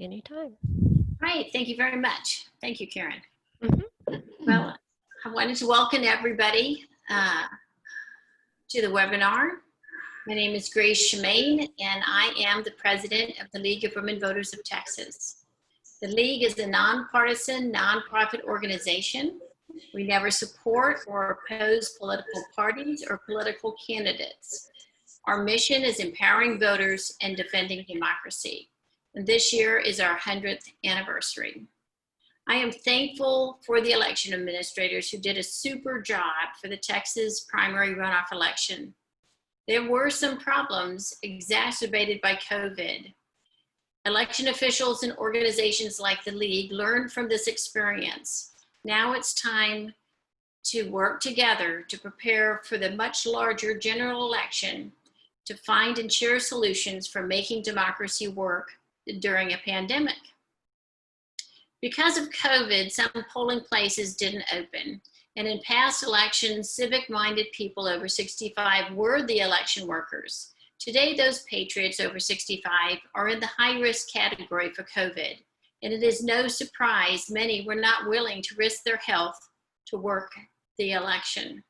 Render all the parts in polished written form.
Anytime. Great, thank you very much. Thank you, Karen. Mm-hmm. Well, I wanted to welcome everybody to the webinar. My name is Grace Shemaine, and I am the president of the League of Women Voters of Texas. The League is a nonpartisan, nonprofit organization. We never support or oppose political parties or political candidates. Our mission is empowering voters and defending democracy. And this year is our 100th anniversary. I am thankful for the election administrators who did a super job for the Texas primary runoff election. There were some problems exacerbated by COVID. Election officials and organizations like the League learned from this experience. Now it's time to work together to prepare for the much larger general election, to find and share solutions for making democracy work during a pandemic. Because of COVID, some polling places didn't open, and in past elections, civic-minded people over 65 were the election workers. Today, those patriots over 65 are in the high-risk category for COVID, and it is no surprise many were not willing to risk their health to work the election.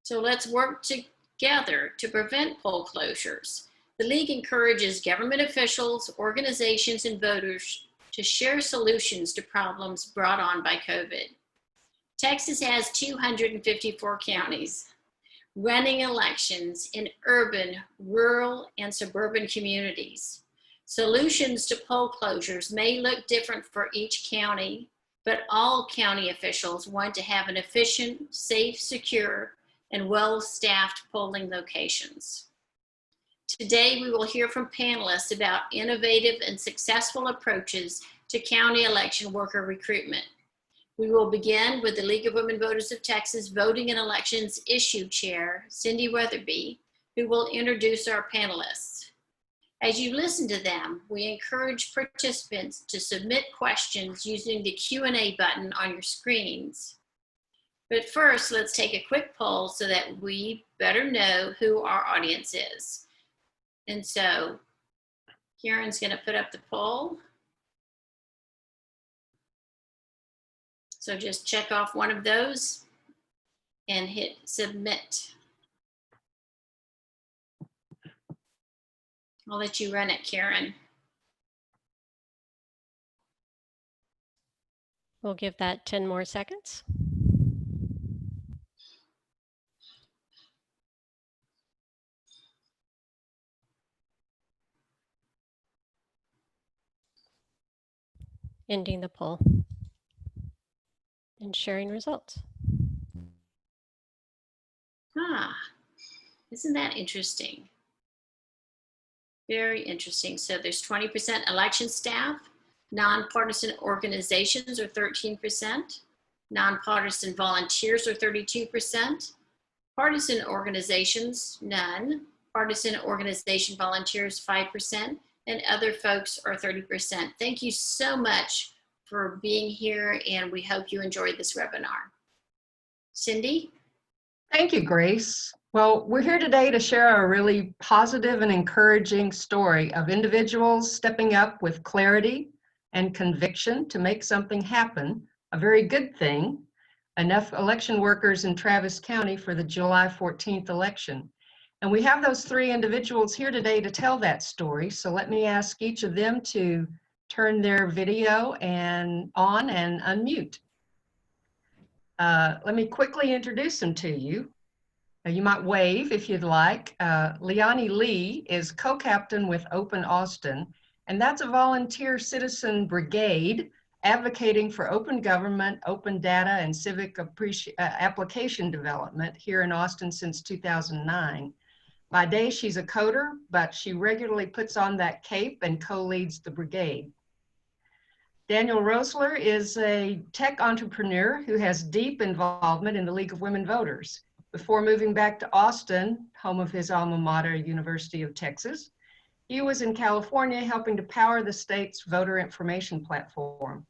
So let's work together to prevent poll closures. The League encourages government officials, organizations, and voters to share solutions to problems brought on by COVID. Texas has 254 counties running elections in urban, rural, and suburban communities. Solutions to poll closures may look different for each county, but all county officials want to have an efficient, safe, secure, and well-staffed polling locations. Today, we will hear from panelists about innovative and successful approaches to county election worker recruitment. We will begin with the League of Women Voters of Texas Voting and Elections Issue Chair, Cindy Weatherby, who will introduce our panelists. As you listen to them, we encourage participants to submit questions using the Q&A button on your screens. But first, let's take a quick poll so that we better know who our audience is. And so Karen's going to put up the poll. So just check off one of those and hit submit. I'll let you run it, Karen. We'll give that 10 more seconds. Ending the poll and sharing results. Isn't that interesting? Very interesting. So there's 20% election staff, nonpartisan organizations are 13%, nonpartisan volunteers are 32%, partisan organizations, none, partisan organization volunteers, 5%, and other folks are 30%. Thank you so much for being here, and we hope you enjoyed this webinar. Cindy? Thank you, Grace. Well, we're here today to share a really positive and encouraging story of individuals stepping up with clarity and conviction to make something happen, a very good thing, enough election workers in Travis County for the July 14th election. And we have those three individuals here today to tell that story. So let me ask each of them to turn their video on and unmute. Let me quickly introduce them to you. You might wave if you'd like. Leonie Lee is co-captain with Open Austin, and that's a volunteer citizen brigade advocating for open government, open data, and civic application development here in Austin since 2009. By day, she's a coder, but she regularly puts on that cape and co-leads the brigade. Daniel Rossler is a tech entrepreneur who has deep involvement in the League of Women Voters. Before moving back to Austin, home of his alma mater, University of Texas, he was in California helping to power the state's voter information platform.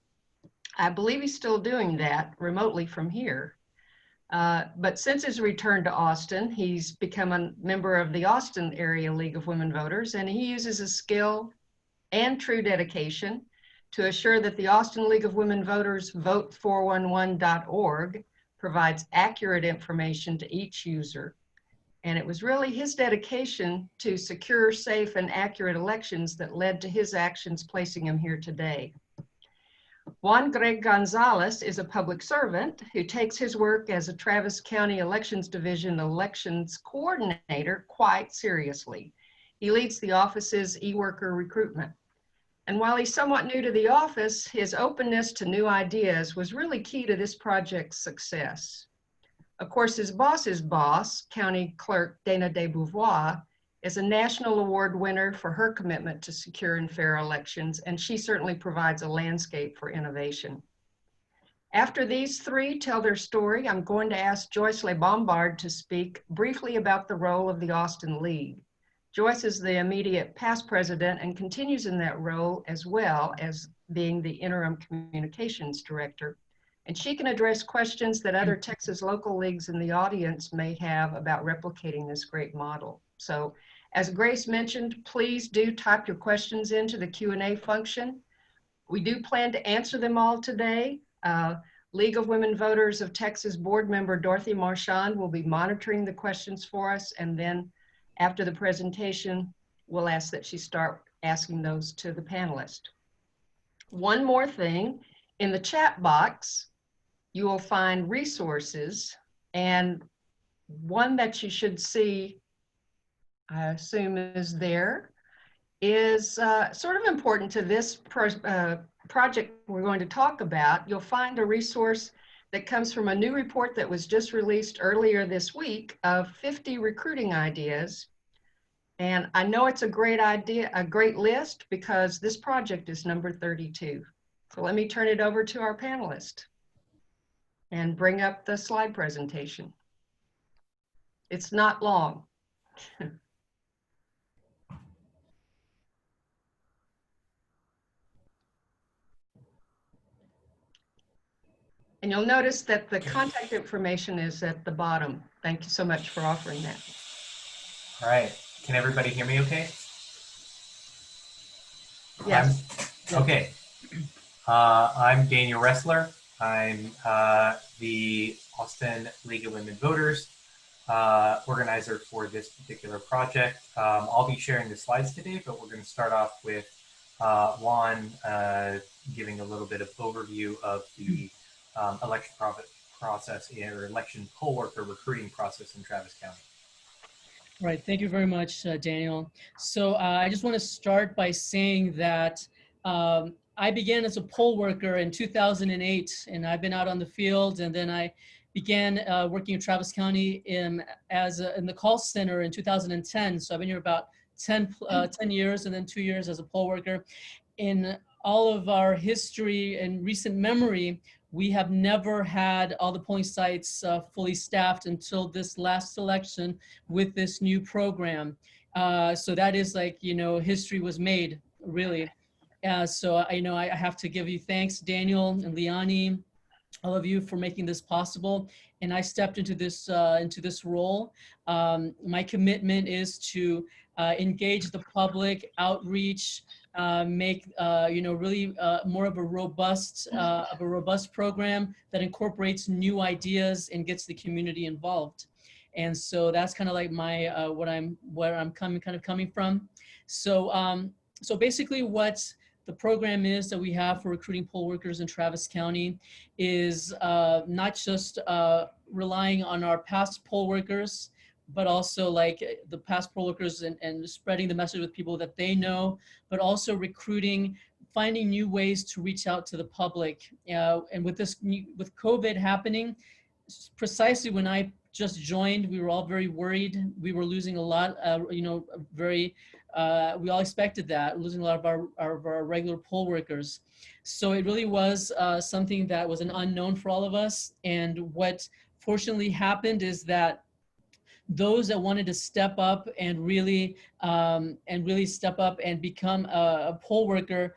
I believe he's still doing that remotely from here. But since his return to Austin, he's become a member of the Austin Area League of Women Voters, and he uses his skill and true dedication to assure that the Austin League of Women Voters vote411.org provides accurate information to each user. And it was really his dedication to secure, safe, and accurate elections that led to his actions placing him here today. Juan Gonzalez is a public servant who takes his work as a Travis County Elections Division elections coordinator quite seriously. He leads the office's e-worker recruitment. And while he's somewhat new to the office, his openness to new ideas was really key to this project's success. Of course, his boss's boss, County Clerk Dana DeBeauvoir, is a national award winner for her commitment to secure and fair elections, and she certainly provides a landscape for innovation. After these three tell their story, I'm going to ask Joyce LeBombard to speak briefly about the role of the Austin League. Joyce is the immediate past president and continues in that role as well as being the interim communications director. And she can address questions that other Texas local leagues in the audience may have about replicating this great model. So as Grace mentioned, please do type your questions into the Q&A function. We do plan to answer them all today. League of Women Voters of Texas board member Dorothy Marchand will be monitoring the questions for us, and then after the presentation, we'll ask that she start asking those to the panelists. One more thing, in the chat box, you will find resources, and one that you should see, I assume is there, is sort of important to this project we're going to talk about. You'll find a resource that comes from a new report that was just released earlier this week of 50 recruiting ideas. And I know it's a great idea, a great list, because this project is number 32. So let me turn it over to our panelist and bring up the slide presentation. It's not long. And you'll notice that the contact information is at the bottom. Thank you so much for offering that. All right, can everybody hear me okay? Yes. Okay, I'm Daniel Rossler. I'm the Austin League of Women Voters organizer for this particular project. I'll be sharing the slides today, but we're going to start off with Juan giving a little bit of overview of the election process or election poll worker recruiting process in Travis County. All right, thank you very much, Daniel. So I just want to start by saying that I began as a poll worker in 2008, and I've been out on the field, and then I began working in Travis County in the call center in 2010. So I've been here about 10 years, and then 2 years as a poll worker. In all of our history and recent memory, we have never had all the polling sites fully staffed until this last election with this new program. So that is like, you know, history was made, really. So I have to give you thanks, Daniel and Liani, all of you, for making this possible. And I stepped into this role. My commitment is to engage the public, outreach, make really more of a robust program that incorporates new ideas and gets the community involved. And so that's kind of like my where I'm coming from. So basically what the program is that we have for recruiting poll workers in Travis County is not just relying on our past poll workers, but also like the past poll workers and spreading the message with people that they know, but also recruiting, finding new ways to reach out to the public. And with COVID happening, precisely when I just joined, we were all very worried. We were losing a lot, we all expected that, losing a lot of our regular poll workers. So it really was something that was an unknown for all of us. And what fortunately happened is that those that wanted to step up and really step up and become a poll worker,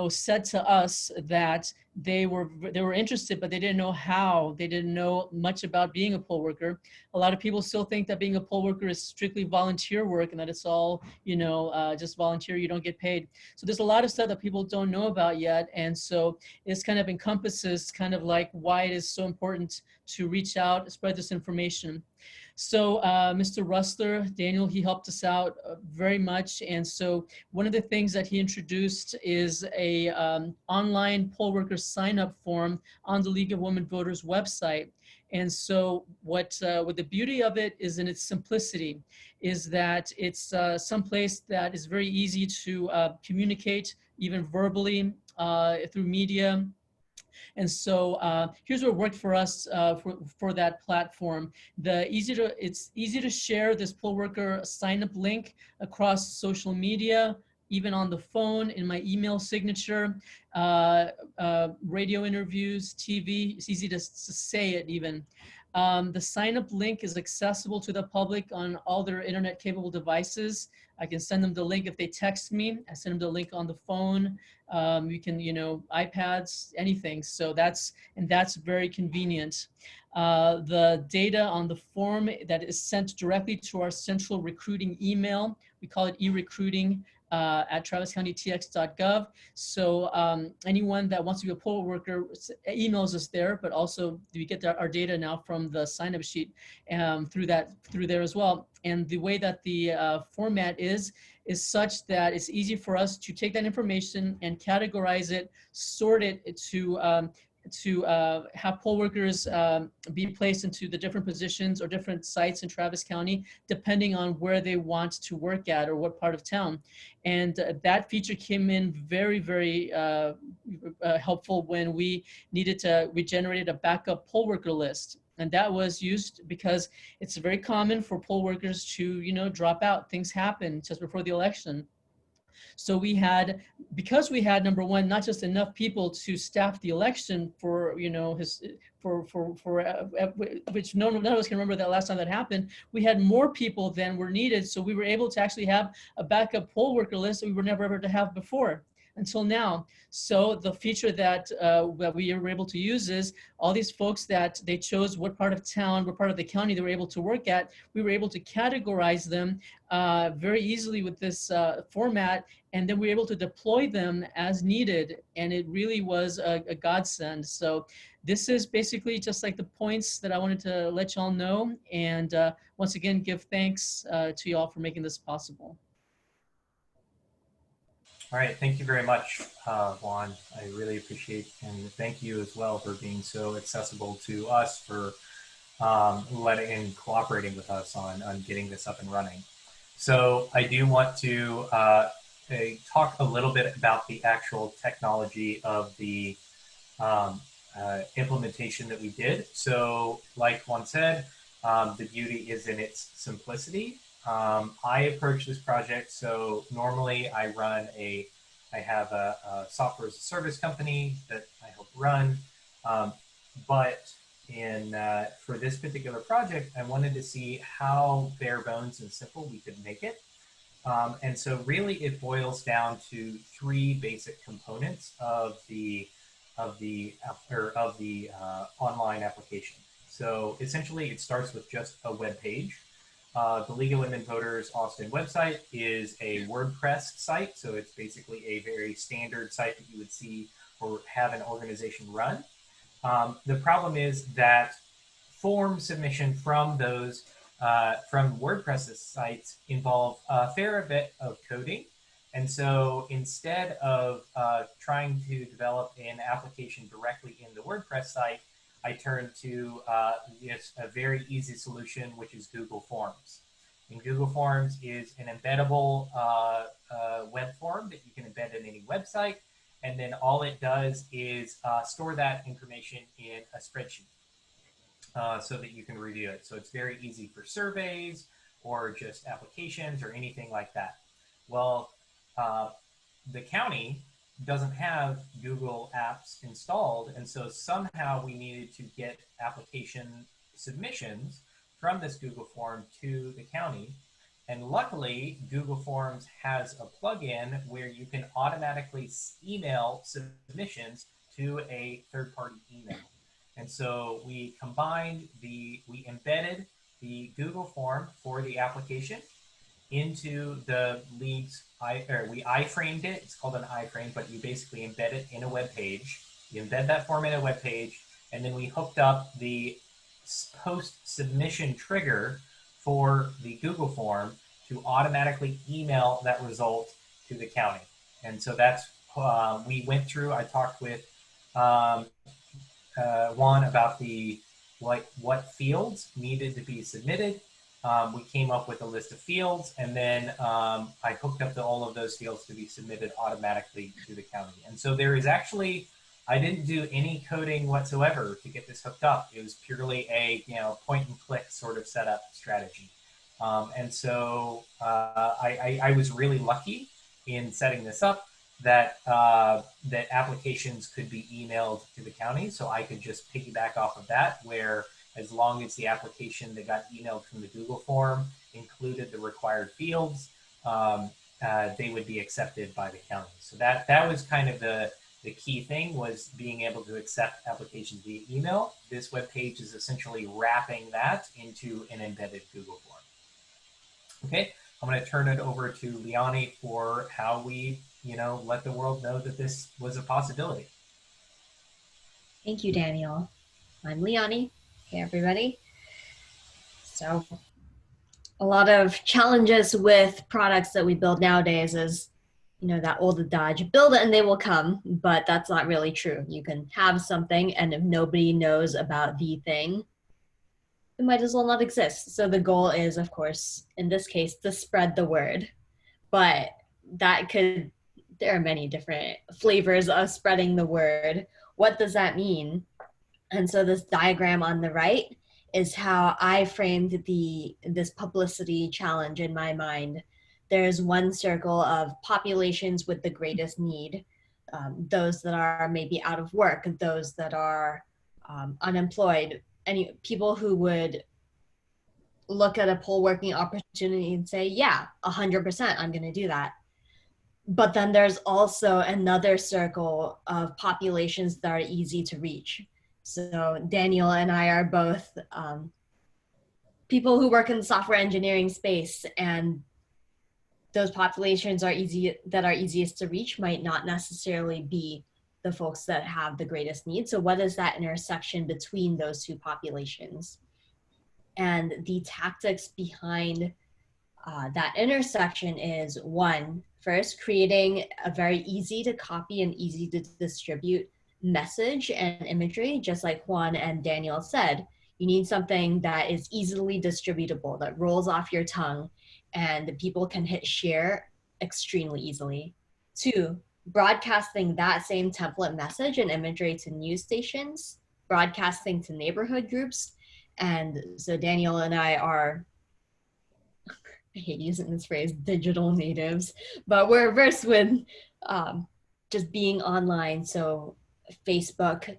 said to us that they were interested, but they didn't know how. They didn't know much about being a poll worker. A lot of people still think that being a poll worker is strictly volunteer work and that it's all, just volunteer, you don't get paid. So there's a lot of stuff that people don't know about yet. And so it's kind of encompasses kind of like why it is so important to reach out, spread this information. So Mr. Rossler, Daniel, he helped us out very much. And so one of the things that he introduced is a online poll worker sign-up form on the League of Women Voters website. And so what the beauty of it is in its simplicity, is that it's someplace that is very easy to communicate, even verbally, through media. And so here's what worked for us for that platform. It's easy to share this poll worker sign up link across social media, even on the phone, in my email signature, radio interviews, TV. It's easy to say it even. The sign up link is accessible to the public on all their internet capable devices. I can send them the link if they text me. I send them the link on the phone. You can, iPads, anything. So that's very convenient. The data on the form that is sent directly to our central recruiting email, we call it e-recruiting at traviscountytx.gov. So anyone that wants to be a poll worker emails us there, but also we get our data now from the sign-up sheet through there as well. And the way that the format is such that it's easy for us to take that information and categorize it, sort it to have poll workers be placed into the different positions or different sites in Travis County, depending on where they want to work at or what part of town. And that feature came in very, very helpful when we generated a backup poll worker list. And that was used because it's very common for poll workers to, drop out. Things happen just before the election. So because we had number one, not just enough people to staff the election for, which none of us can remember that last time that happened. We had more people than were needed. So we were able to actually have a backup poll worker list that we were never able to have before until now. So the feature that we were able to use is all these folks that they chose what part of town, what part of the county they were able to work at, we were able to categorize them very easily with this format, and then we were able to deploy them as needed, and it really was a godsend. So this is basically just like the points that I wanted to let y'all know, and once again, give thanks to y'all for making this possible. All right, thank you very much, Juan. I really appreciate, and thank you as well for being so accessible to us, for cooperating with us on getting this up and running. So I do want to talk a little bit about the actual technology of the implementation that we did. So like Juan said, the beauty is in its simplicity. I approach this project, so normally I have a software as a service company that I help run, but for this particular project, I wanted to see how bare bones and simple we could make it. And so really it boils down to three basic components of the online application. So essentially it starts with just a web page. The League of Women Voters Austin website is a WordPress site, so it's basically a very standard site that you would see or have an organization run. The problem is that form submission from those from WordPress sites involve a fair bit of coding. And so instead of trying to develop an application directly in the WordPress site, I turned to a very easy solution, which is Google Forms. And Google Forms is an embeddable web form that you can embed in any website. And then all it does is store that information in a spreadsheet so that you can review it. So it's very easy for surveys or just applications or anything like that. Well, the county doesn't have Google Apps installed, and so somehow we needed to get application submissions from this Google form to the county. And luckily, Google Forms has a plugin where you can automatically email submissions to a third-party email. And so we embedded the Google form for the application into the league's, we iframed it. It's called an iframe, but you basically embed it in a web page. You embed that form in a web page, and then we hooked up the post-submission trigger for the Google form to automatically email that result to the county. And so that's, we went through, I talked with Juan about what fields needed to be submitted. We came up with a list of fields, and then I hooked up all of those fields to be submitted automatically to the county. And so there is actually, I didn't do any coding whatsoever to get this hooked up. It was purely a point and click sort of setup strategy. And so I was really lucky in setting this up that that applications could be emailed to the county. So I could just piggyback off of that, where as long as the application that got emailed from the Google form included the required fields, they would be accepted by the county. So that was kind of the key thing, was being able to accept applications via email. This web page is essentially wrapping that into an embedded Google form. Okay, I'm going to turn it over to Liani for how we, let the world know that this was a possibility. Thank you, Daniel. I'm Liani. Hey, everybody. So a lot of challenges with products that we build nowadays is, that old adage, build it and they will come, but that's not really true. You can have something, and if nobody knows about the thing, it might as well not exist. So the goal is, of course, in this case, to spread the word. But there are many different flavors of spreading the word. What does that mean? And so this diagram on the right is how I framed this publicity challenge in my mind. There's one circle of populations with the greatest need, those that are maybe out of work, those that are unemployed, any people who would look at a poll working opportunity and say, yeah, 100%, I'm going to do that. But then there's also another circle of populations that are easy to reach. So Daniel and I are both people who work in the software engineering space, and those populations that are easiest to reach might not necessarily be the folks that have the greatest need. So what is that intersection between those two populations? And the tactics behind that intersection is, one, first, creating a very easy to copy and easy to distribute message and imagery. Just like Juan and Daniel said, you need something that is easily distributable, that rolls off your tongue, and people can hit share extremely easily. Two, broadcasting that same template message and imagery to news stations, broadcasting to neighborhood groups. And so Daniel and I are, I hate using this phrase, digital natives, but we're versed with just being online. So Facebook,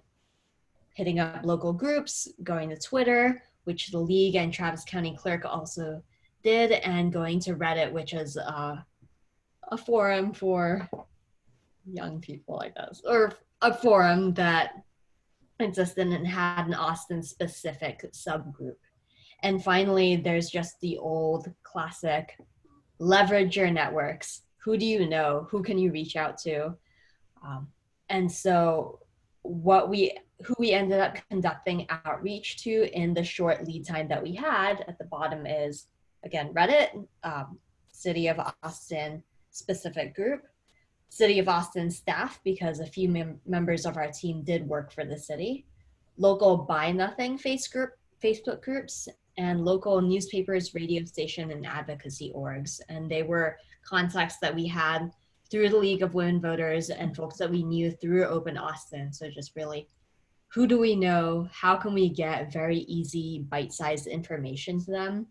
hitting up local groups, going to Twitter, which the League and Travis County Clerk also did, and going to Reddit, which is a forum for young people, I guess, or a forum that existed and had an Austin-specific subgroup. And finally, there's just the old classic, leverage your networks. Who do you know? Who can you reach out to? And so who we ended up conducting outreach to in the short lead time that we had at the bottom is, again, Reddit, City of Austin specific group, City of Austin staff, because a few members of our team did work for the city, local Buy Nothing Facebook groups, and local newspapers, radio station, and advocacy orgs. And they were contacts that we had through the League of Women Voters and folks that we knew through Open Austin. So just really, who do we know? How can we get very easy, bite-sized information to them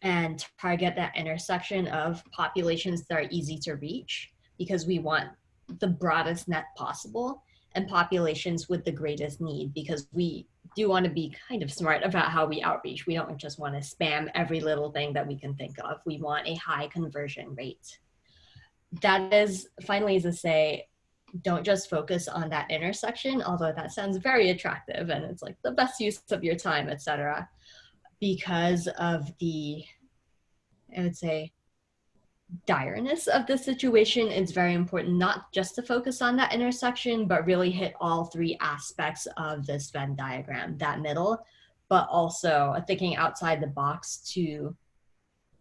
and target that intersection of populations that are easy to reach, because we want the broadest net possible, and populations with the greatest need, because we do want to be kind of smart about how we outreach. We don't just want to spam every little thing that we can think of. We want a high conversion rate. That is, finally, to say, don't just focus on that intersection, although that sounds very attractive and it's like the best use of your time, etc. Because of the, I would say, direness of the situation, it's very important not just to focus on that intersection, but really hit all three aspects of this Venn diagram, that middle, but also thinking outside the box to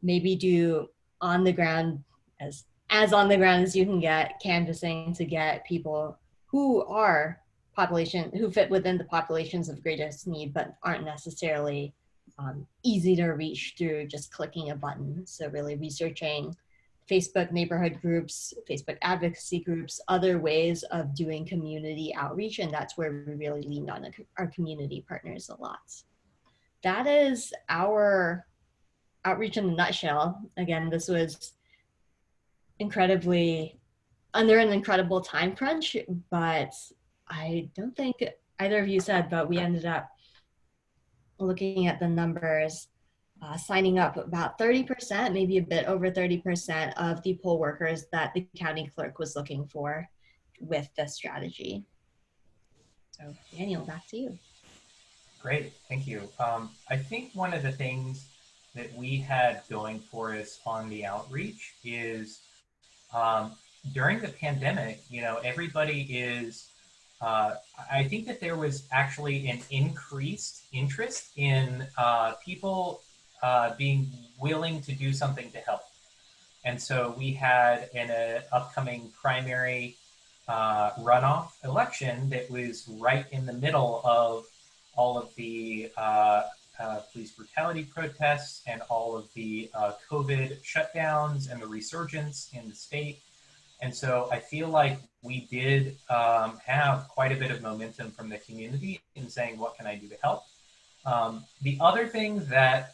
maybe do on the ground, as on the ground as you can get, canvassing to get people who are who fit within the populations of greatest need, but aren't necessarily easy to reach through just clicking a button. So really researching Facebook neighborhood groups, Facebook advocacy groups, other ways of doing community outreach. And that's where we really leaned on our community partners a lot. That is our outreach in a nutshell. Again, this was under an incredible time crunch, but I don't think either of you said, but we ended up looking at the numbers, signing up about 30%, maybe a bit over 30% of the poll workers that the county clerk was looking for with this strategy. So Daniel, back to you. Great, thank you. I think one of the things that we had going for us on the outreach is during the pandemic, everybody is, I think that there was actually an increased interest in people being willing to do something to help. And so we had an upcoming primary runoff election that was right in the middle of all of the police brutality protests and all of the COVID shutdowns and the resurgence in the state. And so I feel like we did have quite a bit of momentum from the community in saying, what can I do to help? The other thing that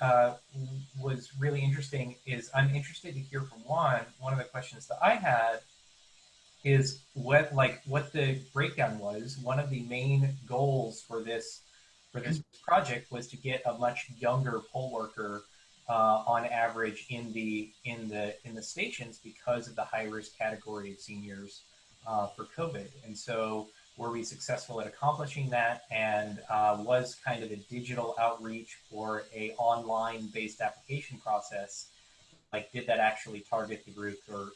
was really interesting is I'm interested to hear from Juan. One of the questions that I had is what the breakdown was. One of the main goals for this project was to get a much younger poll worker on average in the stations because of the high risk category of seniors for COVID. And so were we successful at accomplishing that, and was kind of a digital outreach or a online based application process, like did that actually target the group or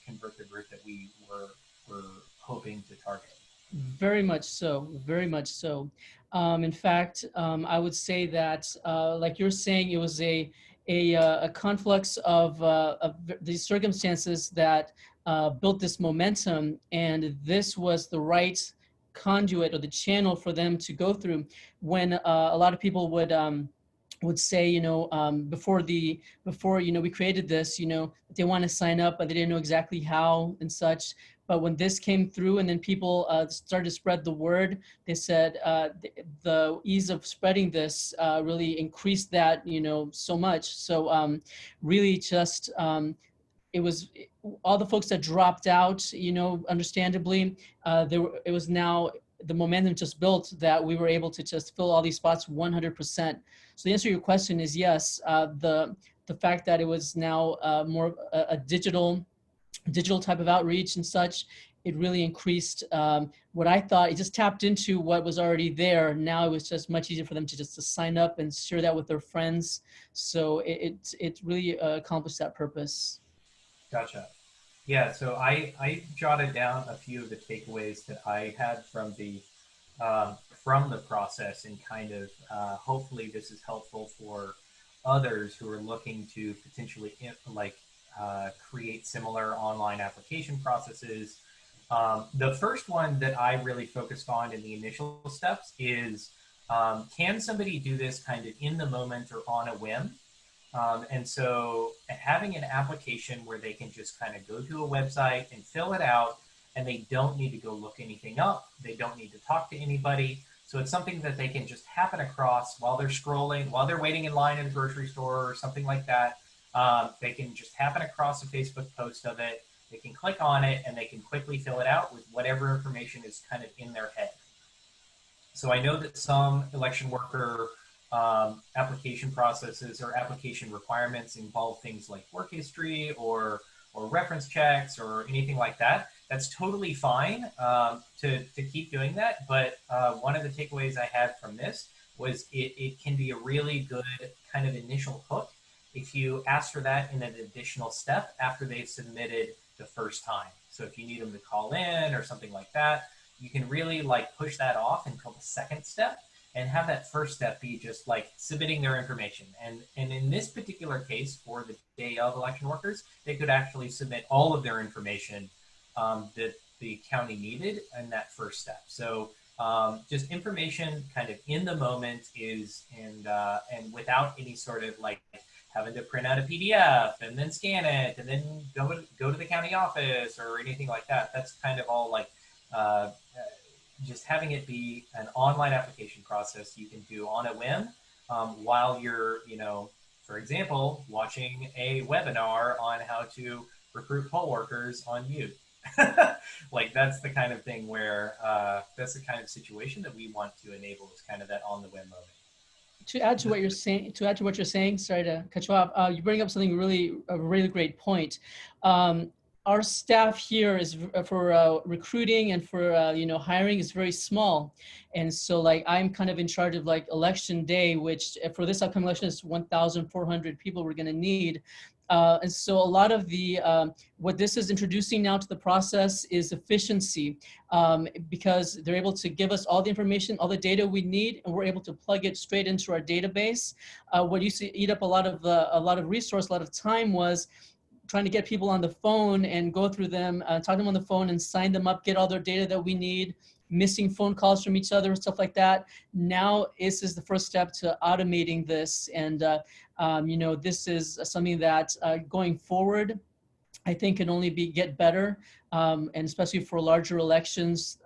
convert the group that we were hoping to target? Very much so, very much so. In fact, I would say that, like you're saying, it was a conflux of these circumstances that built this momentum, and this was the right conduit or the channel for them to go through. When a lot of people would say, before we created this, they want to sign up, but they didn't know exactly how and such. But when this came through and then people started to spread the word, they said the ease of spreading this really increased that, so much. So really just, it was all the folks that dropped out, understandably, it was now the momentum just built that we were able to just fill all these spots 100%. So the answer to your question is yes. The fact that it was now more a digital type of outreach and such, it really increased what I thought. It just tapped into what was already there. Now it was just much easier for them to sign up and share that with their friends. So it really accomplished that purpose. Gotcha. Yeah, so I jotted down a few of the takeaways that I had from the process, and kind of hopefully this is helpful for others who are looking to potentially create similar online application processes. The first one that I really focused on in the initial steps is, can somebody do this kind of in the moment or on a whim? And so having an application where they can just kind of go to a website and fill it out, and they don't need to go look anything up. They don't need to talk to anybody. So it's something that they can just happen across while they're scrolling, while they're waiting in line in a grocery store or something like that. They can just happen across a Facebook post of it. They can click on it and they can quickly fill it out with whatever information is kind of in their head. So I know that some election worker application processes or application requirements involve things like work history or reference checks or anything like that. that's totally fine to keep doing that. But one of the takeaways I had from this was it can be a really good kind of initial hook if you ask for that in an additional step after they've submitted the first time. So if you need them to call in or something like that, you can really like push that off until the second step and have that first step be just like submitting their information. And in this particular case, for the day of election workers, they could actually submit all of their information that the county needed in that first step. So just information kind of in the moment is, and without any sort of like having to print out a PDF and then scan it and then go to the county office or anything like that. That's kind of all like just having it be an online application process you can do on a whim while you're, for example, watching a webinar on how to recruit poll workers on mute. Like that's the kind of thing where that's the kind of situation that we want to enable, is kind of that on the whim moment. To add to what you're saying, sorry to cut you off. You bring up something a really great point. Our staff here is for recruiting and for hiring is very small, and so like I'm kind of in charge of like election day, which for this upcoming election is 1,400 people we're going to need. And so a lot of the, what this is introducing now to the process is efficiency, because they're able to give us all the information, all the data we need, and we're able to plug it straight into our database. What used to eat up a lot of resource, a lot of time was trying to get people on the phone and go through them, talk to them on the phone and sign them up, get all their data that we need, missing phone calls from each other and stuff like that. Now this is the first step to automating this. And, this is something that going forward, I think can only get better. And especially for larger elections,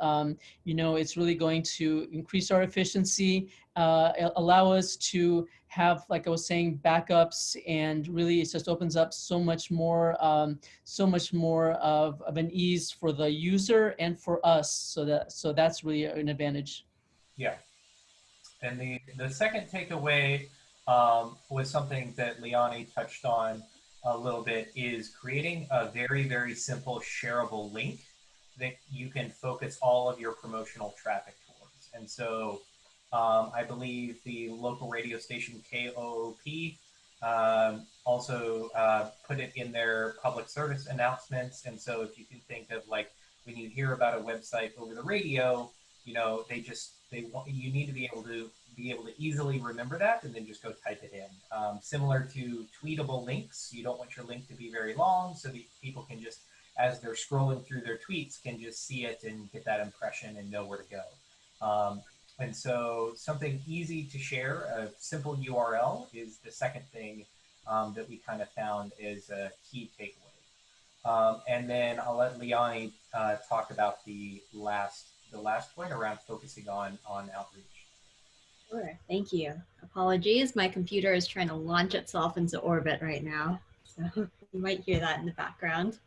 it's really going to increase our efficiency, allow us to have, like I was saying, backups, and really it just opens up so much more of an ease for the user and for us. So that's really an advantage. Yeah. And the second takeaway was something that Liani touched on a little bit, is creating a very, very simple shareable link that you can focus all of your promotional traffic towards. And so I believe the local radio station KOOP also put it in their public service announcements. And so if you can think of like when you hear about a website over the radio, you need to be able to easily remember that and then just go type it in. Similar to tweetable links, you don't want your link to be very long so that people can just, as they're scrolling through their tweets, can just see it and get that impression and know where to go. And so something easy to share, a simple URL, is the second thing that we kind of found is a key takeaway. And then I'll let Liani talk about the last point around focusing on outreach. Sure, thank you. Apologies, my computer is trying to launch itself into orbit right now, so you might hear that in the background.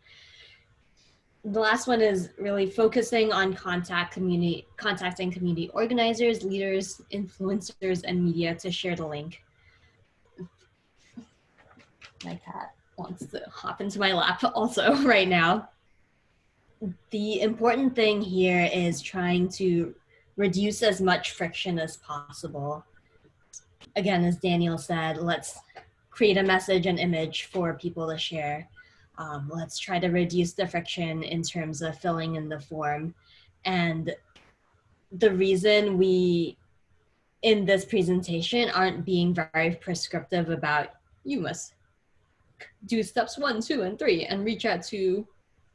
The last one is really focusing on contacting community organizers, leaders, influencers, and media to share the link. My cat wants to hop into my lap also right now. The important thing here is trying to reduce as much friction as possible. Again, as Daniel said, let's create a message and image for people to share. Let's try to reduce the friction in terms of filling in the form. And the reason we, in this presentation, aren't being very prescriptive about, you must do steps 1, 2, and 3 and reach out to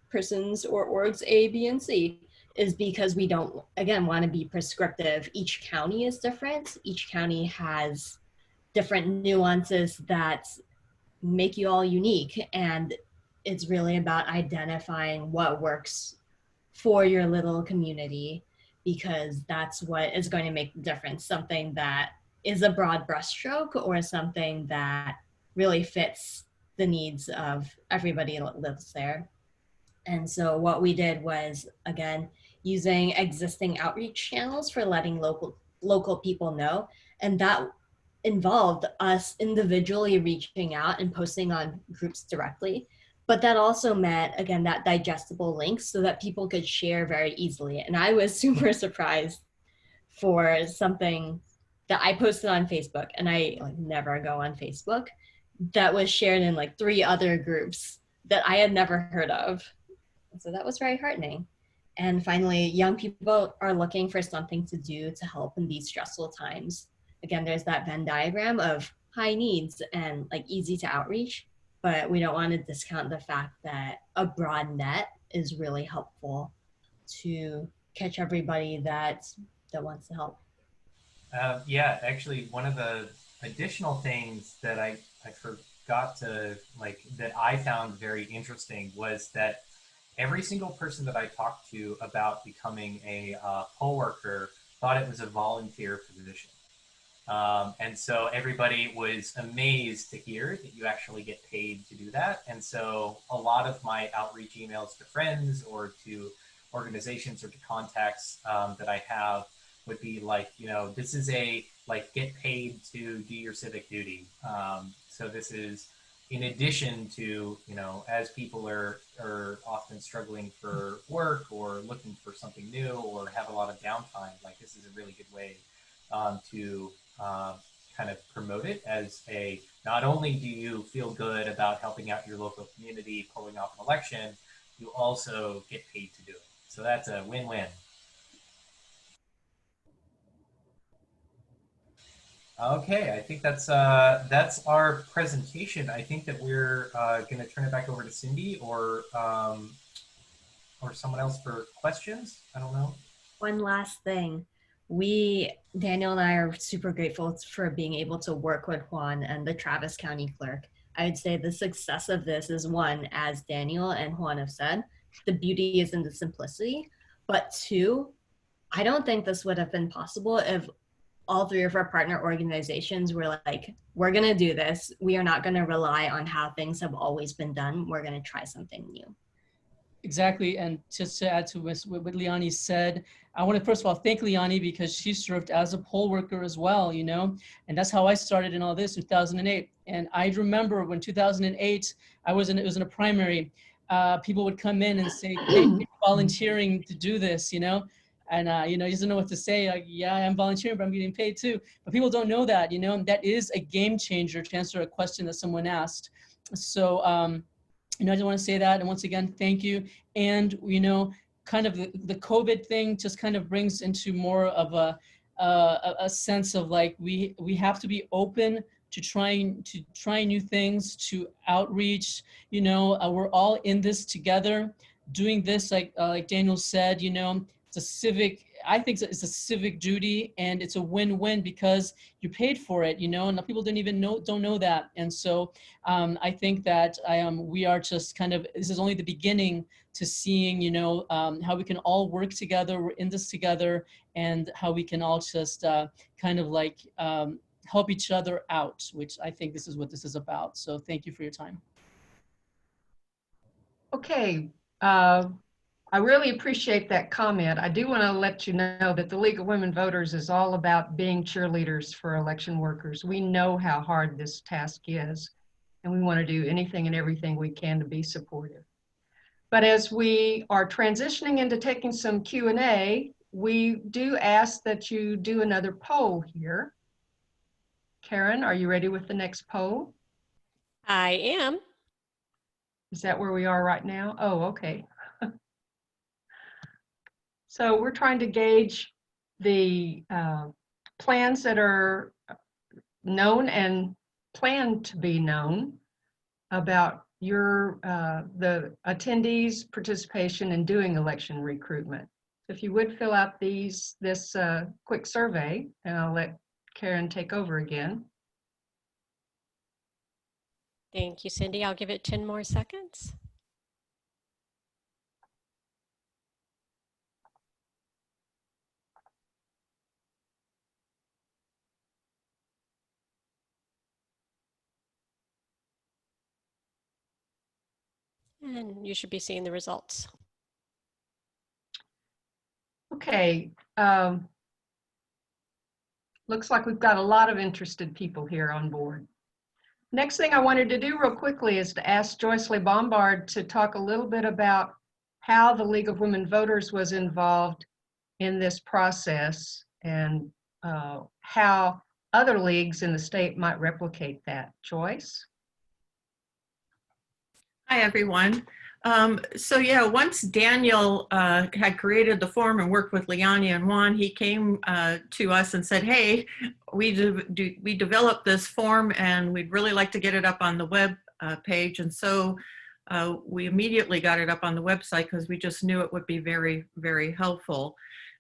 persons or orgs A, B, and C, is because we don't, again, want to be prescriptive. Each county is different. Each county has different nuances that make you all unique. And it's really about identifying what works for your little community, because that's what is going to make the difference. Something that is a broad brushstroke or something that really fits the needs of everybody that lives there. And so what we did was, again, using existing outreach channels for letting local people know. And that involved us individually reaching out and posting on groups directly. But that also meant, again, that digestible link so that people could share very easily. And I was super surprised for something that I posted on Facebook, and I like never go on Facebook, that was shared in like 3 other groups that I had never heard of. So that was very heartening. And finally, young people are looking for something to do to help in these stressful times. Again, there's that Venn diagram of high needs and like easy to outreach, but we don't want to discount the fact that a broad net is really helpful to catch everybody that wants to help. Yeah, actually, one of the additional things that I forgot to that I found very interesting was that every single person that I talked to about becoming a poll worker thought it was a volunteer position. And so everybody was amazed to hear that you actually get paid to do that. And so a lot of my outreach emails to friends or to organizations or to contacts that I have would be like, this is a get paid to do your civic duty. So this is in addition to, as people are often struggling for work or looking for something new or have a lot of downtime, this is a really good way to kind of promote it as not only do you feel good about helping out your local community, pulling off an election, you also get paid to do it. So that's a win-win. Okay, I think that's our presentation. I think that we're going to turn it back over to Cindy or someone else for questions. I don't know. One last thing. Daniel and I are super grateful for being able to work with Juan and the Travis County Clerk. I would say the success of this is, one, as Daniel and Juan have said, the beauty is in the simplicity, but 2, I don't think this would have been possible if all 3 of our partner organizations were like, we're going to do this. We are not going to rely on how things have always been done. We're going to try something new. Exactly. And just to add to what Liani said, I want to first of all thank Liani because she served as a poll worker as well, and that's how I started in all this in 2008. And I remember when 2008, it was in a primary, people would come in and say, hey, volunteering to do this, and you doesn't know what to say. Like, yeah, I'm volunteering, but I'm getting paid too. But people don't know that, that is a game changer to answer a question that someone asked. So, I just want to say that. And once again, thank you. And, kind of the COVID thing just kind of brings into more of a sense of we have to be open to trying new things, to outreach, we're all in this together, doing this, like Daniel said, it's a civic, I think it's a civic duty, and it's a win-win because you're paid for it, and people don't know that. And so I think that we are just this is only the beginning to seeing, how we can all work together, we're in this together, and how we can all just help each other out, which I think this is what this is about. So thank you for your time. Okay. I really appreciate that comment. I do want to let you know that the League of Women Voters is all about being cheerleaders for election workers. We know how hard this task is, and we want to do anything and everything we can to be supportive. But as we are transitioning into taking some Q&A, we do ask that you do another poll here. Karen, are you ready with the next poll? I am. Is that where we are right now? Oh, okay. So we're trying to gauge the plans that are known and planned to be known about the attendees' participation in doing election recruitment. If you would fill out this quick survey, and I'll let Karen take over again. Thank you, Cindy. I'll give it 10 more seconds. And you should be seeing the results. Okay. Looks like we've got a lot of interested people here on board. Next thing I wanted to do real quickly is to ask Joyce Lee Bombard to talk a little bit about how the League of Women Voters was involved in this process and how other leagues in the state might replicate that. Joyce? Hi, everyone. So yeah, once Daniel had created the form and worked with Liani and Juan, he came to us and said, hey, we developed this form and we'd really like to get it up on the web page. And so we immediately got it up on the website because we just knew it would be very, very helpful.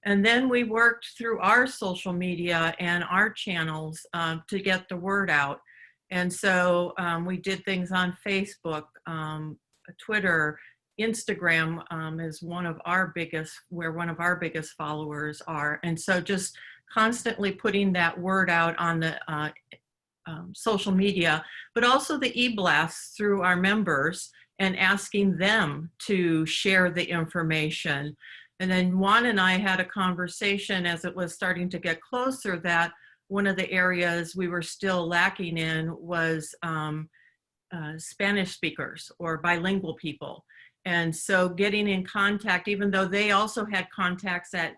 And then we worked through our social media and our channels to get the word out. And so we did things on Facebook, Twitter, Instagram is one of our biggest followers are. And so just constantly putting that word out on the social media, but also the e-blasts through our members and asking them to share the information. And then Juan and I had a conversation as it was starting to get closer that one of the areas we were still lacking in was Spanish speakers or bilingual people. And so getting in contact, even though they also had contacts at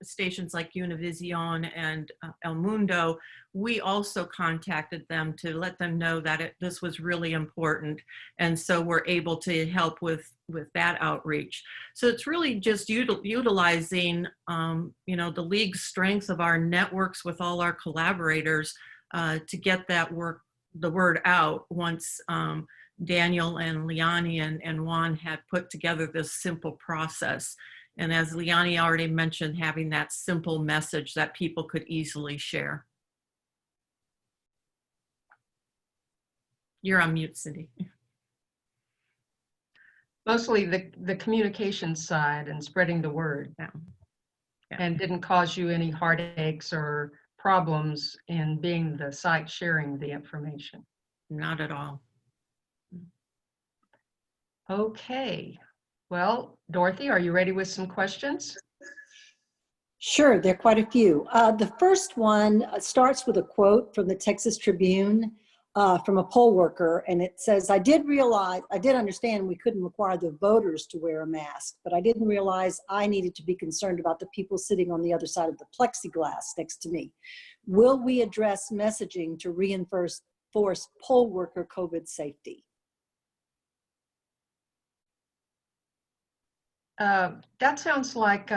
stations like Univision and El Mundo, we also contacted them to let them know that this was really important. And so we're able to help with that outreach. So it's really just utilizing, the league's strengths of our networks with all our collaborators to get the word out once Daniel and Liani and Juan had put together this simple process. And as Liani already mentioned, having that simple message that people could easily share. You're on mute, Cindy. Mostly the communication side and spreading the word. Yeah. Yeah. And didn't cause you any heartaches or problems in being the site sharing the information. Not at all. Okay. Well, Dorothy, are you ready with some questions? Sure, there are quite a few. The first one starts with a quote from the Texas Tribune from a poll worker, and it says, I did understand we couldn't require the voters to wear a mask, but I didn't realize I needed to be concerned about the people sitting on the other side of the plexiglass next to me. Will we address messaging to reinforce poll worker COVID safety? That sounds like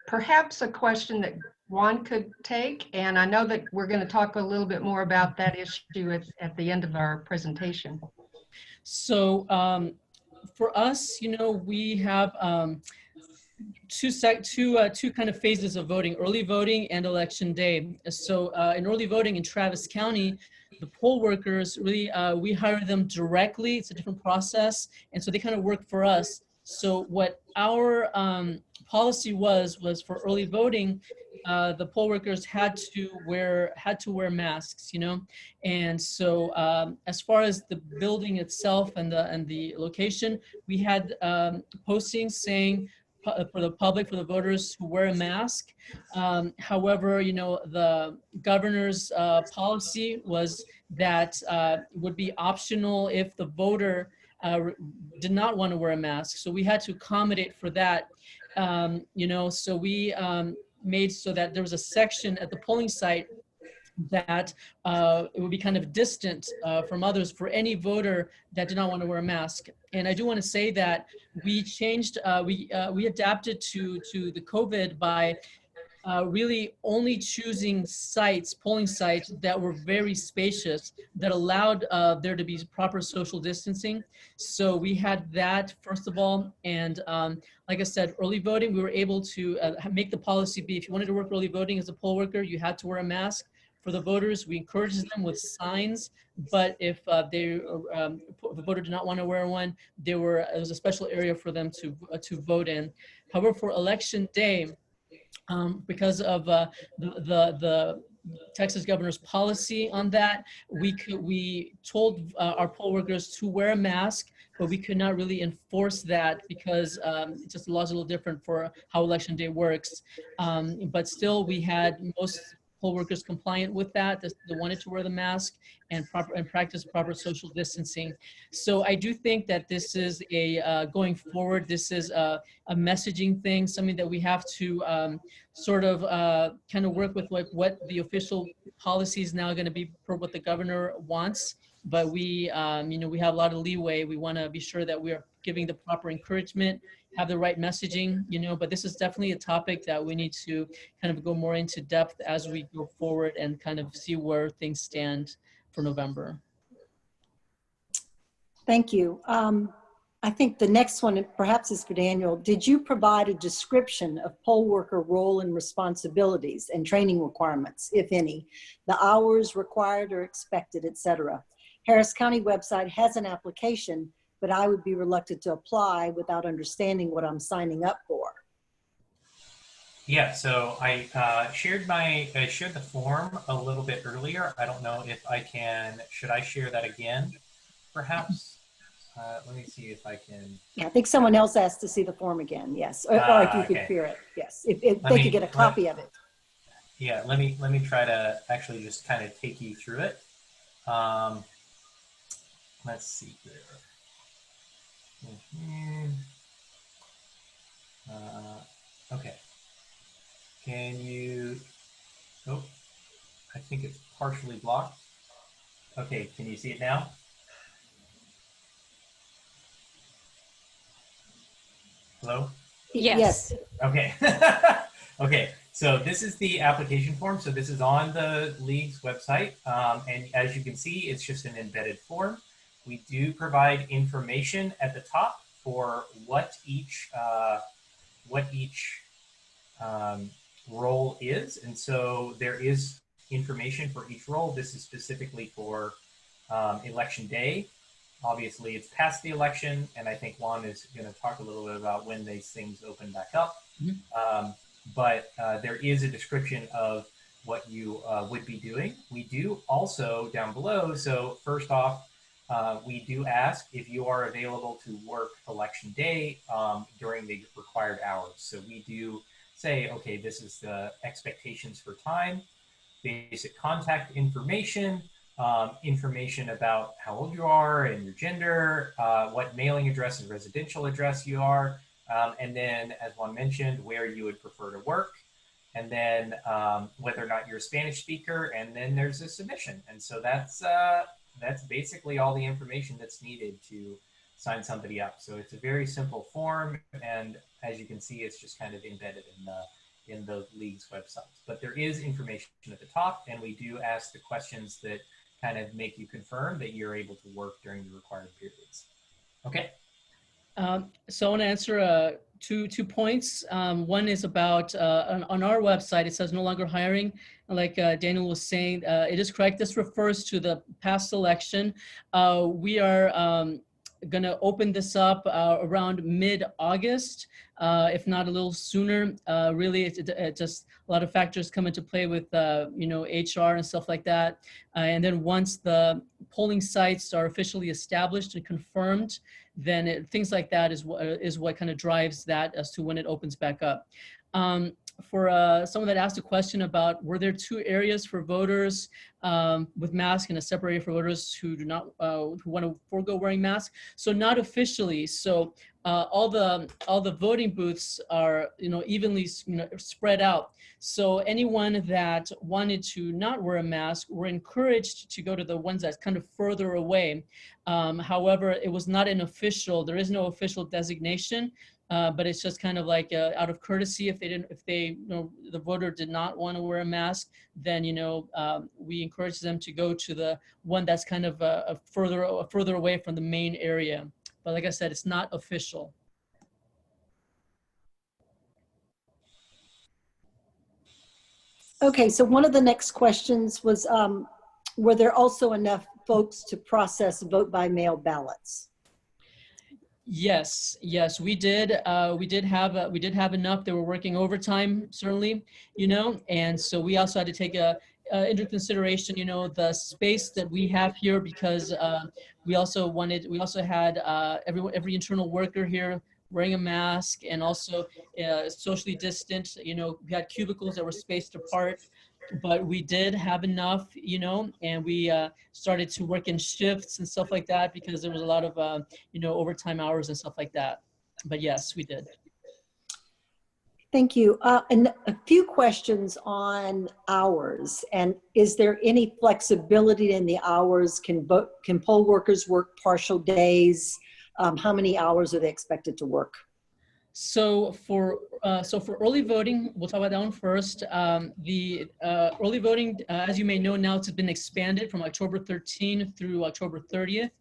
perhaps a question that Juan could take, and I know that we're going to talk a little bit more about that issue at the end of our presentation. So for us, we have two kind of phases of voting: early voting and election day. So in early voting in Travis County, the poll workers really we hire them directly. It's a different process, and so they kind of work for us. So what our policy was for early voting, the poll workers had to wear masks, and so as far as the building itself and the location, we had postings saying for the public, for the voters to wear a mask. However, the governor's policy was that it would be optional if the voter did not want to wear a mask. So we had to accommodate for that, so we made so that there was a section at the polling site that it would be kind of distant from others for any voter that did not want to wear a mask. And I do want to say that we changed, we adapted to the COVID by really only choosing polling sites that were very spacious, that allowed there to be proper social distancing. So we had that, first of all. And like I said, early voting, we were able to make the policy be, if you wanted to work early voting as a poll worker, you had to wear a mask. For the voters, we encouraged them with signs, but if the voter did not want to wear one, there was a special area for them to vote in. However, for election day, because of the Texas governor's policy on that, we told our poll workers to wear a mask, but we could not really enforce that because it's just the law's a little different for how election day works. But still, we had poll workers compliant with that. They wanted to wear the mask and practice proper social distancing. So I do think that this is a going forward. This is a messaging thing, something that we have to sort of kind of work with, like what the official policy is now going to be for what the governor wants. But we, you know, we have a lot of leeway. We want to be sure that we are giving the proper encouragement, have the right messaging, you know, but this is definitely a topic that we need to kind of go more into depth as we go forward and kind of see where things stand for November. Thank you. I think the next one perhaps is for Daniel. Did you provide a description of poll worker role and responsibilities and training requirements, if any, the hours required or expected, etc.? Harris County website has an application, but I would be reluctant to apply without understanding what I'm signing up for. Yeah, so I shared the form a little bit earlier. I don't know if I can, should I share that again, perhaps? Let me see if I can. Yeah, I think someone else asked to see the form again, yes. Or if you could hear it, yes. If they could get a copy of it. Yeah, let me try to actually just kind of take you through it. Let's see here. Okay. Can you, oh, I think it's partially blocked. Okay, can you see it now? Hello? Yes. Okay. Okay, so this is the application form. So this is on the league's website. And as you can see, it's just an embedded form. We do provide information at the top for what each role is. And so there is information for each role. This is specifically for election day. Obviously, it's past the election, and I think Juan is going to talk a little bit about when these things open back up. Mm-hmm. But there is a description of what you would be doing. We do also down below, so first off, we do ask if you are available to work election day during the required hours. So we do say, okay, this is the expectations for time, basic contact information, information about how old you are and your gender, what mailing address and residential address you are, and then, as Juan mentioned, where you would prefer to work, and then whether or not you're a Spanish speaker, and then there's a submission. And so that's basically all the information that's needed to sign somebody up. So it's a very simple form, and as you can see, it's just kind of embedded in the league's website. But there is information at the top, and we do ask the questions that kind of make you confirm that you're able to work during the required periods. Okay. So I want to answer two points. One is about on our website, it says no longer hiring. Like Daniel was saying, it is correct. This refers to the past election. We are going to open this up around mid-August, if not a little sooner. Really, it just a lot of factors come into play with you know, HR and stuff like that. And then once the polling sites are officially established and confirmed, then things like that is what kind of drives that as to when it opens back up. For someone that asked a question about, were there two areas for voters with masks and a separate area for voters who do not, who want to forego wearing masks? So not officially. So all the voting booths are, you know, evenly, you know, spread out. So anyone that wanted to not wear a mask were encouraged to go to the ones that's kind of further away. However, it was not an official, there is no official designation. But it's just kind of like out of courtesy, if you know, the voter did not want to wear a mask, then, you know, we encourage them to go to the one that's kind of further away from the main area. But like I said, it's not official. Okay, so one of the next questions was, were there also enough folks to process vote by mail ballots? Yes, we did. We did have enough. They were working overtime, certainly, you know, and so we also had to take into consideration, you know, the space that we have here, because we also had every internal worker here wearing a mask and also socially distant. You know, we had cubicles that were spaced apart. but we did have enough, you know, and we started to work in shifts and stuff like that because there was a lot of, you know, overtime hours and stuff like that. But yes, we did. Thank you. And a few questions on hours. And is there any flexibility in the hours? Can poll workers work partial days? How many hours are they expected to work? So for early voting, we'll talk about that one first. The early voting, as you may know now, it's been expanded from October 13th through October 30th.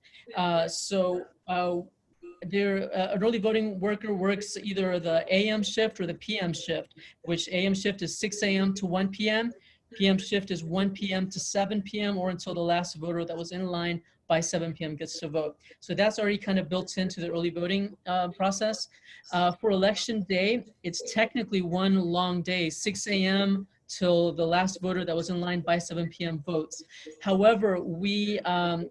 An early voting worker works either the AM shift or the PM shift, which AM shift is 6 a.m. to 1 p.m. PM shift is 1 p.m. to 7 p.m. or until the last voter that was in line by 7 p.m. gets to vote. So that's already kind of built into the early voting process. For election day, it's technically one long day, 6 a.m. till the last voter that was in line by 7 p.m. votes. However, we are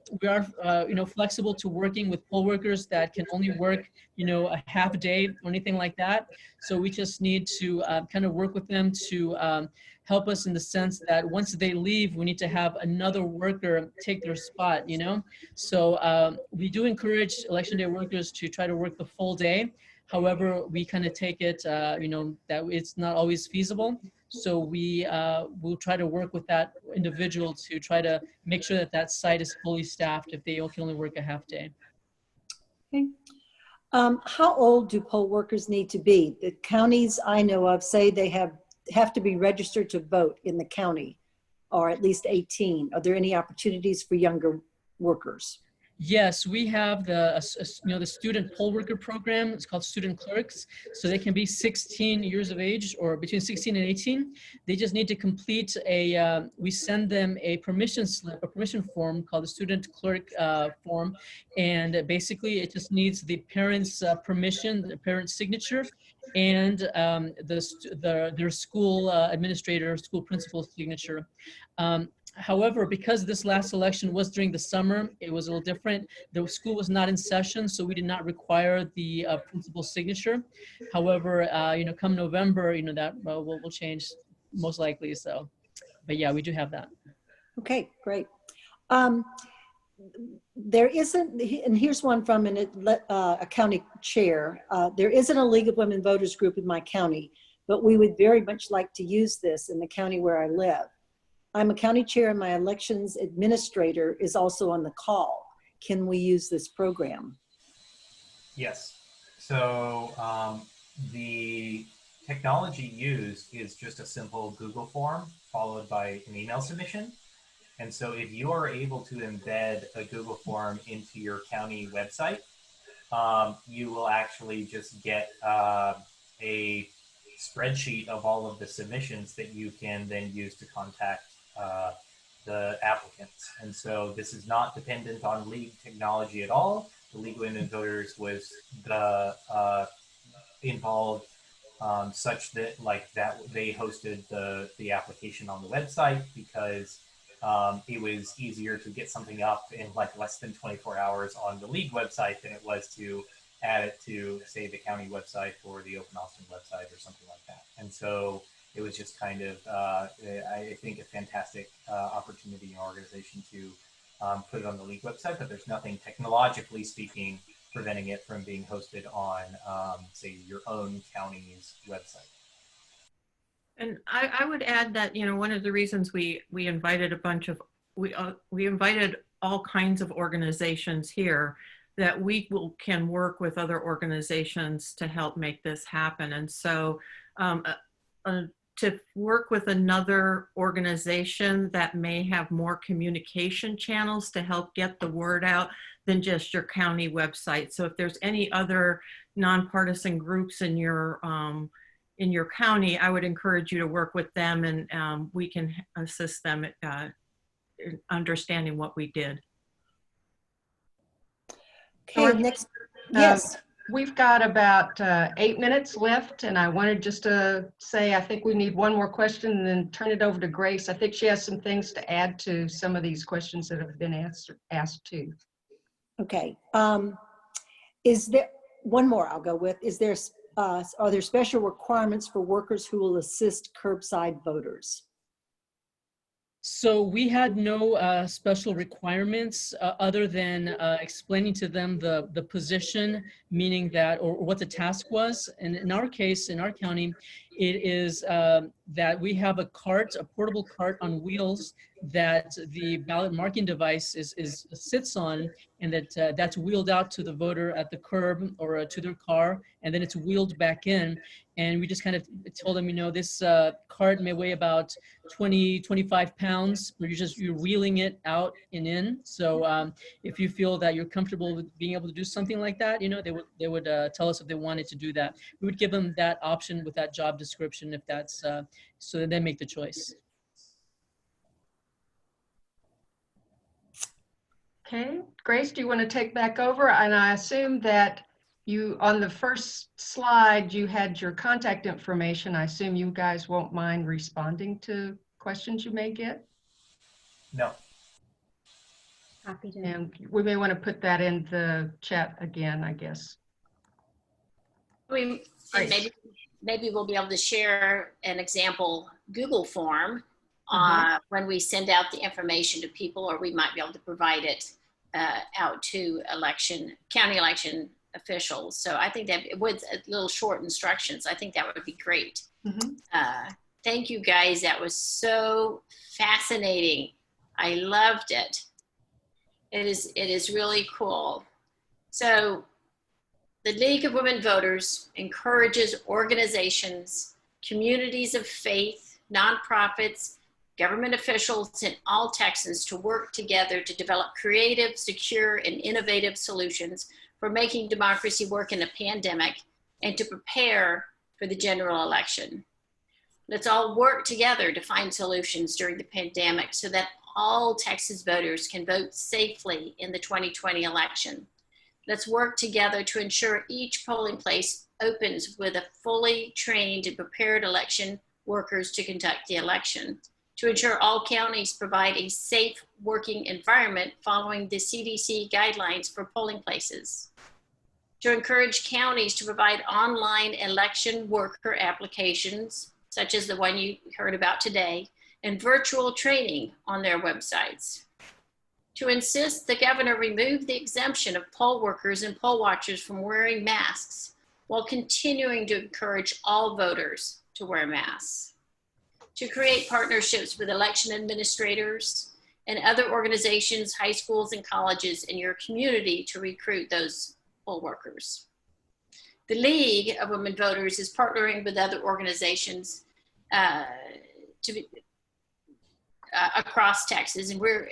you know, flexible to working with poll workers that can only work, you know, a half day or anything like that. So we just need to kind of work with them to help us in the sense that once they leave, we need to have another worker take their spot, you know? So we do encourage election day workers to try to work the full day. However, we kind of take it, you know, that it's not always feasible. So we will try to work with that individual to try to make sure that that site is fully staffed if they can only work a half day. Okay. How old do poll workers need to be? The counties I know of say they have to be registered to vote in the county, or at least 18. Are there any opportunities for younger workers? Yes, we have the you know, the student poll worker program. It's called Student Clerks. So they can be 16 years of age or between 16 and 18. They just need to complete a, we send them a permission slip, a permission form called the Student Clerk form. And basically it just needs the parent's permission, the parent's signature, and their school administrator, school principal's signature. However, because this last election was during the summer, it was a little different. The school was not in session, so we did not require the principal's signature. However, you know, come November, you know, that will change most likely. So, but yeah, we do have that. Okay, great. There isn't, and here's one from a county chair. There isn't a League of Women Voters group in my county, but we would very much like to use this in the county where I live. I'm a county chair and my elections administrator is also on the call. Can we use this program? Yes. So the technology used is just a simple Google form followed by an email submission. And so if you are able to embed a Google form into your county website, you will actually just get a spreadsheet of all of the submissions that you can then use to contact the applicants. And so this is not dependent on League technology at all. The League of Women Voters was involved such that they hosted the application on the website because it was easier to get something up in like less than 24 hours on the League website than it was to add it to, say, the county website or the Open Austin website or something like that. And so it was just kind of, I think, a fantastic opportunity and organization to put it on the League website, but there's nothing technologically speaking preventing it from being hosted on, say, your own county's website. And I would add that, you know, one of the reasons we invited we invited all kinds of organizations here, that we can work with other organizations to help make this happen. And so to work with another organization that may have more communication channels to help get the word out than just your county website. So if there's any other nonpartisan groups in your county, I would encourage you to work with them, and we can assist them in understanding what we did. Okay, next, yes. We've got about 8 minutes left, and I wanted just to say I think we need one more question and then turn it over to Grace. I think she has some things to add to some of these questions that have been asked too. Okay. Is there one more I'll go with? Is there are there special requirements for workers who will assist curbside voters? So we had no special requirements other than explaining to them the position, meaning that, or what the task was. And in our case, in our county, it is that we have a cart, a portable cart on wheels that the ballot marking device sits on, and that's wheeled out to the voter at the curb or to their car, and then it's wheeled back in. And we just kind of told them, you know, this cart may weigh about 20, 25 pounds, where you're wheeling it out and in. So if you feel that you're comfortable with being able to do something like that, you know, they would tell us if they wanted to do that. We would give them that option with that job description if that's, so that they make the choice. Okay, Grace, do you want to take back over? And I assume that you, on the first slide, you had your contact information. I assume you guys won't mind responding to questions you may get? No. Happy to. And we may want to put that in the chat again, I guess. And maybe we'll be able to share an example Google form when we send out the information to people, or we might be able to provide it out to county election officials. So I think that with little short instructions, I think that would be great. Thank you guys. That was so fascinating. I loved it. It is really cool. So the League of Women Voters encourages organizations, communities of faith, nonprofits, government officials, and all Texans to work together to develop creative, secure, and innovative solutions for making democracy work in a pandemic and to prepare for the general election. Let's all work together to find solutions during the pandemic so that all Texas voters can vote safely in the 2020 election. Let's work together to ensure each polling place opens with a fully trained and prepared election workers to conduct the election, to ensure all counties provide a safe working environment following the CDC guidelines for polling places, to encourage counties to provide online election worker applications, such as the one you heard about today, and virtual training on their websites, to insist the governor remove the exemption of poll workers and poll watchers from wearing masks while continuing to encourage all voters to wear masks, to create partnerships with election administrators and other organizations, high schools and colleges in your community to recruit those poll workers. The League of Women Voters is partnering with other organizations across Texas, and we're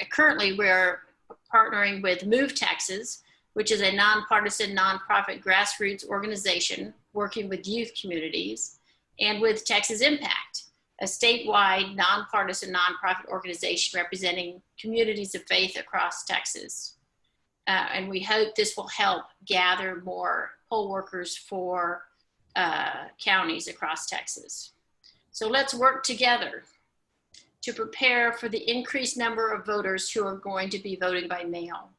partnering with Move Texas, which is a nonpartisan, nonprofit grassroots organization working with youth communities, and with Texas Impact, a statewide, nonpartisan, nonprofit organization representing communities of faith across Texas. And we hope this will help gather more poll workers for counties across Texas. So let's work together to prepare for the increased number of voters who are going to be voting by mail,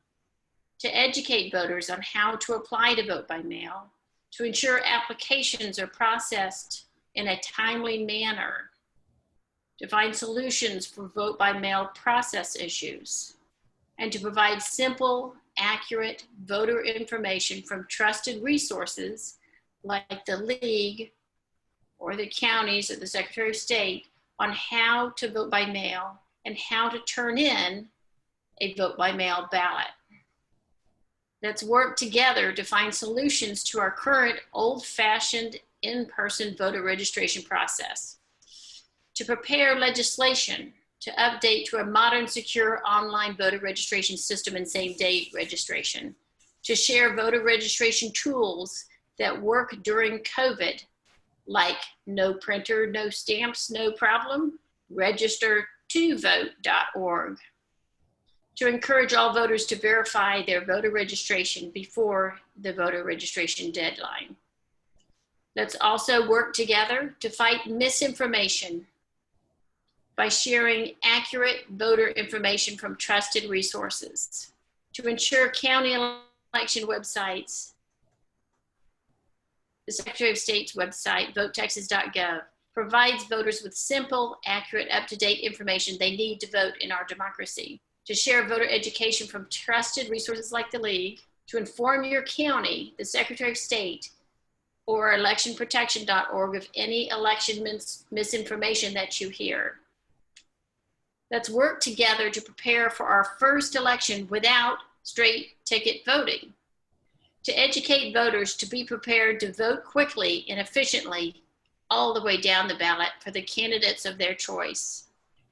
to educate voters on how to apply to vote by mail, to ensure applications are processed in a timely manner, to find solutions for vote by mail process issues, and to provide simple, accurate voter information from trusted resources like the League or the counties or the Secretary of State on how to vote by mail and how to turn in a vote by mail ballot. Let's work together to find solutions to our current old-fashioned in-person voter registration process, to prepare legislation to update to a modern, secure online voter registration system and same-day registration, to share voter registration tools that work during COVID, like no printer, no stamps, no problem, register2vote.org, to encourage all voters to verify their voter registration before the voter registration deadline. Let's also work together to fight misinformation by sharing accurate voter information from trusted resources, to ensure county election websites, the Secretary of State's website, votetexas.gov, provides voters with simple, accurate, up-to-date information they need to vote in our democracy, to share voter education from trusted resources like the League, to inform your county, the Secretary of State, or electionprotection.org of any election misinformation that you hear. Let's work together to prepare for our first election without straight ticket voting, to educate voters to be prepared to vote quickly and efficiently all the way down the ballot for the candidates of their choice,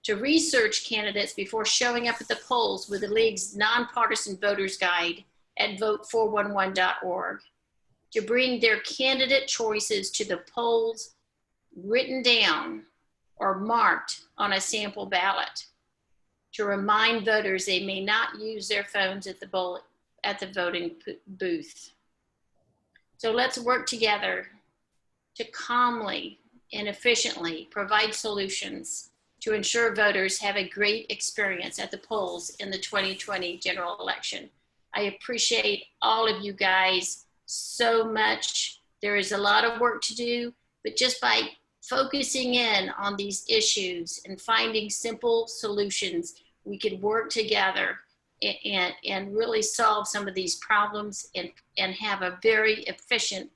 to research candidates before showing up at the polls with the League's nonpartisan voters guide at vote411.org, to bring their candidate choices to the polls written down or marked on a sample ballot, to remind voters they may not use their phones at the voting booth. So let's work together to calmly and efficiently provide solutions to ensure voters have a great experience at the polls in the 2020 general election. I appreciate all of you guys so much. There is a lot of work to do, but just by focusing in on these issues and finding simple solutions, we could work together and really solve some of these problems and have a very efficient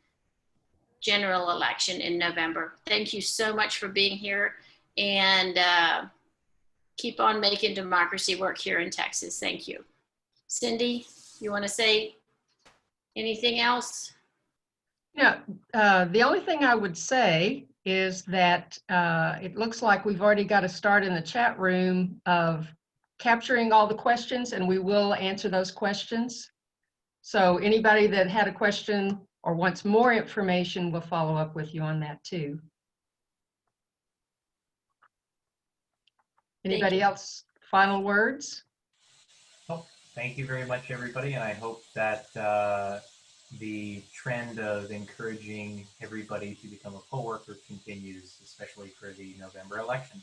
general election in November. Thank you so much for being here, and keep on making democracy work here in Texas. Thank you. Cindy, you want to say anything else? Yeah, the only thing I would say is that it looks like we've already got a start in the chat room of capturing all the questions, and we will answer those questions. So anybody that had a question or wants more information, we'll follow up with you on that too. Anybody else? Final words? Oh, thank you very much, everybody. And I hope that the trend of encouraging everybody to become a poll worker continues, especially for the November election.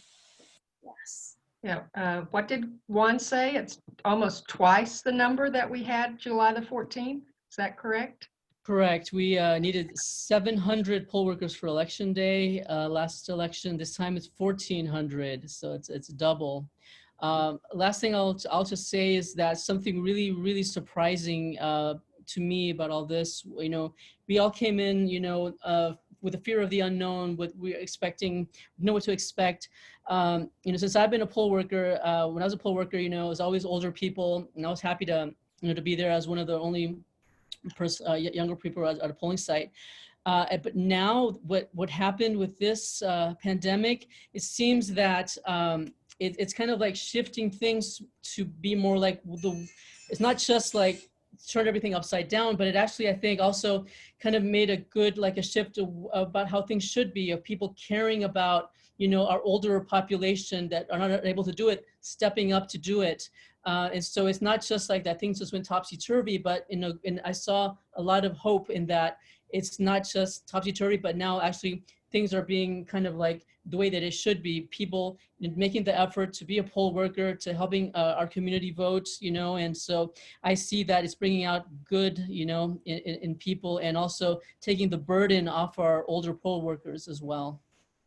Yes. Yeah. What did Juan say? It's almost twice the number that we had July the 14th. Is that correct? Correct. We needed 700 poll workers for election day. Last election, this time it's 1,400, so it's double. Last thing I'll just say is that something really surprising to me about all this. You know, we all came in, you know, with the fear of the unknown, what we're expecting, know what to expect. You know, since I've been a poll worker, when I was a poll worker, you know, it was always older people, and I was happy to, you know, to be there as one of the only younger people at a polling site. But now what happened with this pandemic, it seems that it's kind of like shifting things to be more like it's not just like turn everything upside down, but it actually, I think, also kind of made a good, like a shift about how things should be, of people caring about, you know, our older population that are not able to do it, stepping up to do it. And so it's not just like that things just went topsy-turvy, but and I saw a lot of hope in that it's not just topsy-turvy, but now actually things are being kind of like the way that it should be. People making the effort to be a poll worker, to helping our community vote, you know, and so I see that it's bringing out good, you know, in people, and also taking the burden off our older poll workers as well,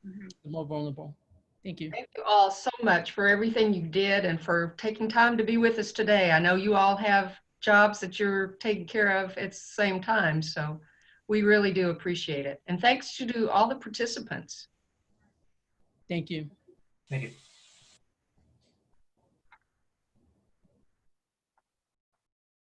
the more vulnerable. Thank you. Thank you all so much for everything you did and for taking time to be with us today. I know you all have jobs that you're taking care of at the same time, so we really do appreciate it. And thanks to all the participants. Thank you. Thank you.